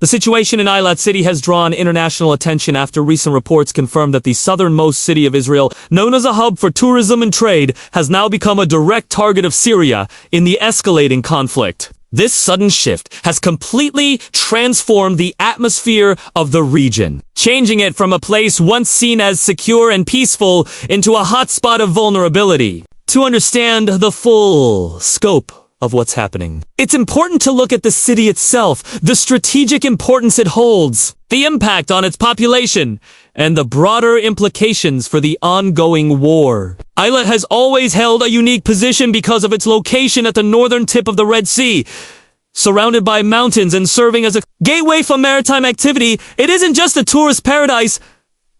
The situation in Eilat city has drawn international attention after recent reports confirmed that the southernmost city of Israel, known as a hub for tourism and trade, has now become a direct target of Syria in the escalating conflict. This sudden shift has completely transformed the atmosphere of the region, changing it from a place once seen as secure and peaceful into a hotspot of vulnerability. To understand the full scope of what's happening, it's important to look at the city itself, the strategic importance it holds, the impact on its population, and the broader implications for the ongoing war. Eilat has always held a unique position because of its location at the northern tip of the Red Sea. Surrounded by mountains and serving as a gateway for maritime activity, it isn't just a tourist paradise,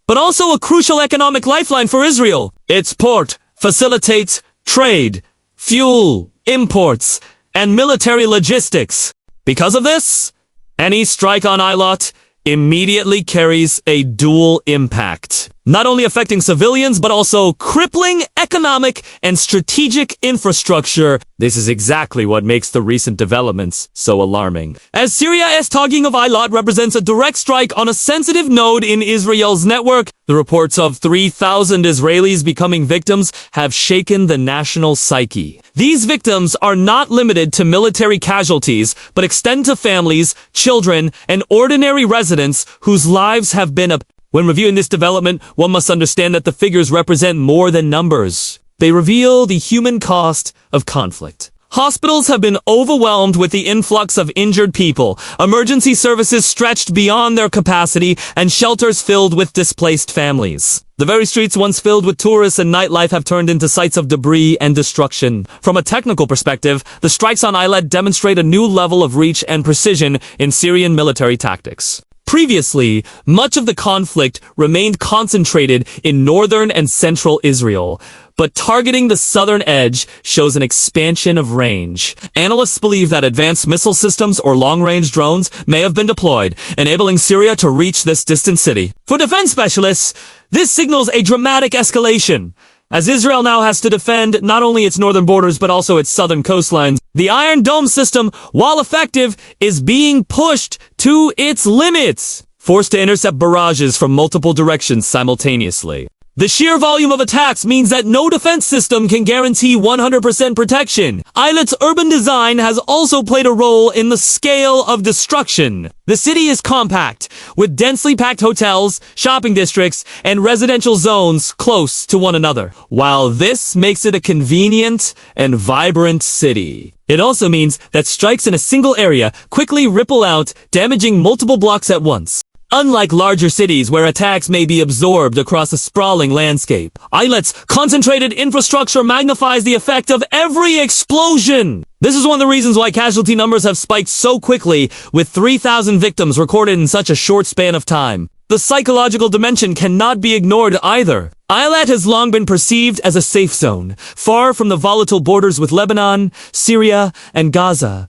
but also a crucial economic lifeline for Israel. Its port facilitates trade, fuel, imports, and military logistics. Because of this, any strike on Eilat immediately carries a dual impact, not only affecting civilians, but also crippling economic and strategic infrastructure. This is exactly what makes the recent developments so alarming, as Syria's tagging of Eilat represents a direct strike on a sensitive node in Israel's network. The reports of 3,000 Israelis becoming victims have shaken the national psyche. These victims are not limited to military casualties, but extend to families, children, and ordinary residents whose lives have been When reviewing this development, one must understand that the figures represent more than numbers. They reveal the human cost of conflict. Hospitals have been overwhelmed with the influx of injured people, emergency services stretched beyond their capacity, and shelters filled with displaced families. The very streets once filled with tourists and nightlife have turned into sites of debris and destruction. From a technical perspective, the strikes on Eilat demonstrate a new level of reach and precision in Syrian military tactics. Previously, much of the conflict remained concentrated in northern and central Israel, but targeting the southern edge shows an expansion of range. Analysts believe that advanced missile systems or long-range drones may have been deployed, enabling Syria to reach this distant city. For defense specialists, this signals a dramatic escalation, as Israel now has to defend not only its northern borders but also its southern coastlines. The Iron Dome system, while effective, is being pushed to its limits, forced to intercept barrages from multiple directions simultaneously. The sheer volume of attacks means that no defense system can guarantee 100% protection. Eilat's urban design has also played a role in the scale of destruction. The city is compact, with densely packed hotels, shopping districts, and residential zones close to one another. While this makes it a convenient and vibrant city, it also means that strikes in a single area quickly ripple out, damaging multiple blocks at once. Unlike larger cities where attacks may be absorbed across a sprawling landscape, Eilat's concentrated infrastructure magnifies the effect of every explosion. This is one of the reasons why casualty numbers have spiked so quickly, with 3,000 victims recorded in such a short span of time. The psychological dimension cannot be ignored either. Eilat has long been perceived as a safe zone, far from the volatile borders with Lebanon, Syria, and Gaza.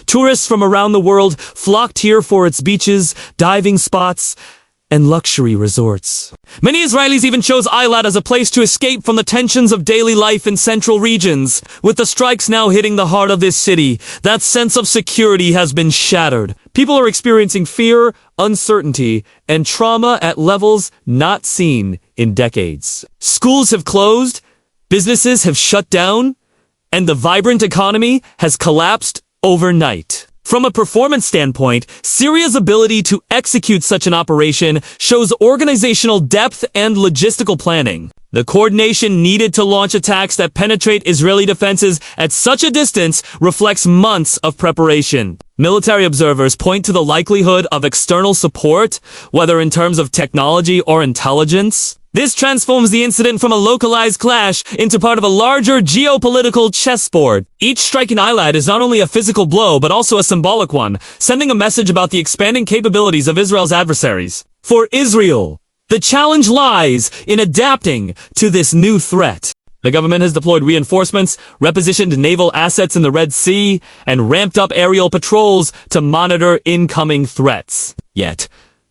Tourists from around the world flocked here for its beaches, diving spots, and luxury resorts. Many Israelis even chose Eilat as a place to escape from the tensions of daily life in central regions. With the strikes now hitting the heart of this city, that sense of security has been shattered. People are experiencing fear, uncertainty, and trauma at levels not seen in decades. Schools have closed, businesses have shut down, and the vibrant economy has collapsed overnight. From a performance standpoint, Syria's ability to execute such an operation shows organizational depth and logistical planning. The coordination needed to launch attacks that penetrate Israeli defenses at such a distance reflects months of preparation. Military observers point to the likelihood of external support, whether in terms of technology or intelligence. This transforms the incident from a localized clash into part of a larger geopolitical chessboard. Each strike in Eilat is not only a physical blow, but also a symbolic one, sending a message about the expanding capabilities of Israel's adversaries. For Israel, the challenge lies in adapting to this new threat. The government has deployed reinforcements, repositioned naval assets in the Red Sea, and ramped up aerial patrols to monitor incoming threats. Yet,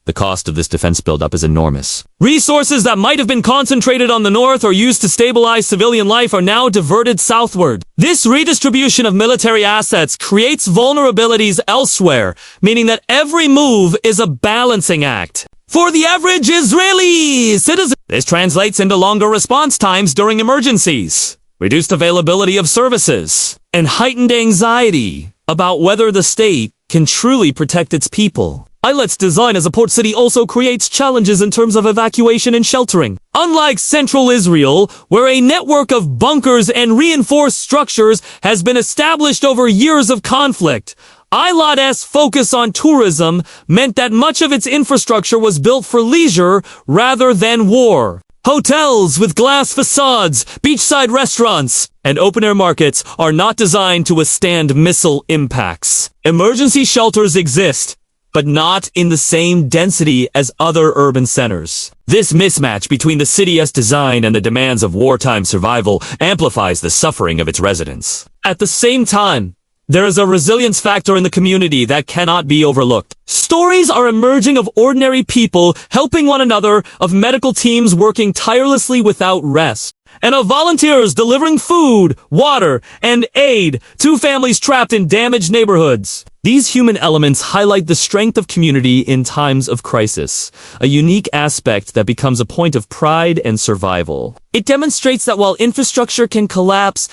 The cost of this defense buildup is enormous. Resources that might have been concentrated on the north or used to stabilize civilian life are now diverted southward. This redistribution of military assets creates vulnerabilities elsewhere, meaning that every move is a balancing act. For the average Israeli citizen, this translates into longer response times during emergencies, reduced availability of services, and heightened anxiety about whether the state can truly protect its people. Eilat's design as a port city also creates challenges in terms of evacuation and sheltering. Unlike central Israel, where a network of bunkers and reinforced structures has been established over years of conflict, Eilat's focus on tourism meant that much of its infrastructure was built for leisure rather than war. Hotels with glass facades, beachside restaurants, and open-air markets are not designed to withstand missile impacts. Emergency shelters exist, but not in the same density as other urban centers. This mismatch between the city's design and the demands of wartime survival amplifies the suffering of its residents. At the same time, there is a resilience factor in the community that cannot be overlooked. Stories are emerging of ordinary people helping one another, of medical teams working tirelessly without rest, and of volunteers delivering food, water, and aid to families trapped in damaged neighborhoods. These human elements highlight the strength of community in times of crisis, a unique aspect that becomes a point of pride and survival. It demonstrates that while infrastructure can collapse,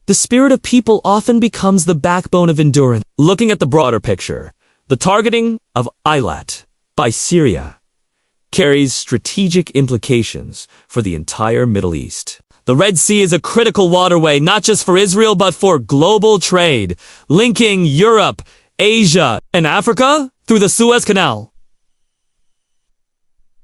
the spirit of people often becomes the backbone of endurance. Looking at the broader picture, the targeting of Eilat by Syria carries strategic implications for the entire Middle East. The Red Sea is a critical waterway not just for Israel but for global trade, linking Europe, Asia, and Africa through the Suez Canal.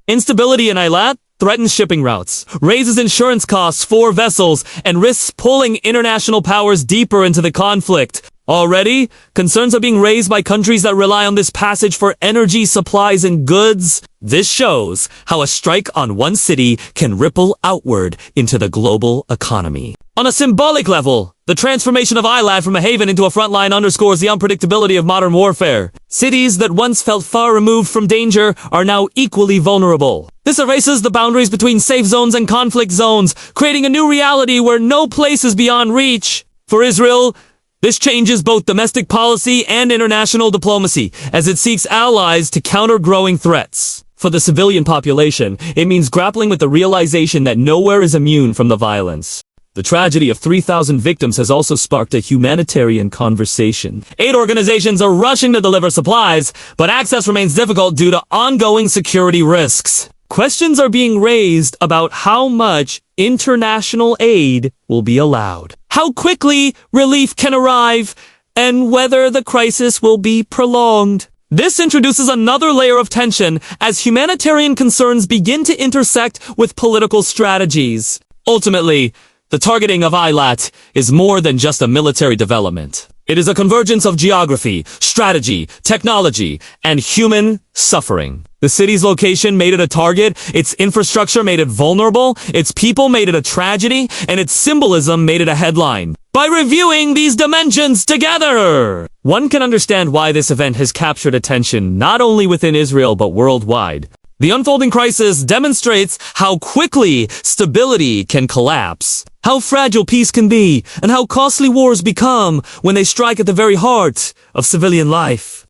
Instability in Eilat threatens shipping routes, raises insurance costs for vessels, and risks pulling international powers deeper into the conflict. Already, concerns are being raised by countries that rely on this passage for energy supplies and goods. This shows how a strike on one city can ripple outward into the global economy. On a symbolic level, the transformation of Eilat from a haven into a frontline underscores the unpredictability of modern warfare. Cities that once felt far removed from danger are now equally vulnerable. This erases the boundaries between safe zones and conflict zones, creating a new reality where no place is beyond reach. For Israel, this changes both domestic policy and international diplomacy, as it seeks allies to counter growing threats. For the civilian population, it means grappling with the realization that nowhere is immune from the violence. The tragedy of 3,000 victims has also sparked a humanitarian conversation. Aid organizations are rushing to deliver supplies, but access remains difficult due to ongoing security risks. Questions are being raised about how much international aid will be allowed, how quickly relief can arrive, and whether the crisis will be prolonged. This introduces another layer of tension as humanitarian concerns begin to intersect with political strategies. Ultimately, the targeting of Eilat is more than just a military development. It is a convergence of geography, strategy, technology, and human suffering. The city's location made it a target, its infrastructure made it vulnerable, its people made it a tragedy, and its symbolism made it a headline. By reviewing these dimensions together, one can understand why this event has captured attention not only within Israel but worldwide. The unfolding crisis demonstrates how quickly stability can collapse, how fragile peace can be, and how costly wars become when they strike at the very heart of civilian life.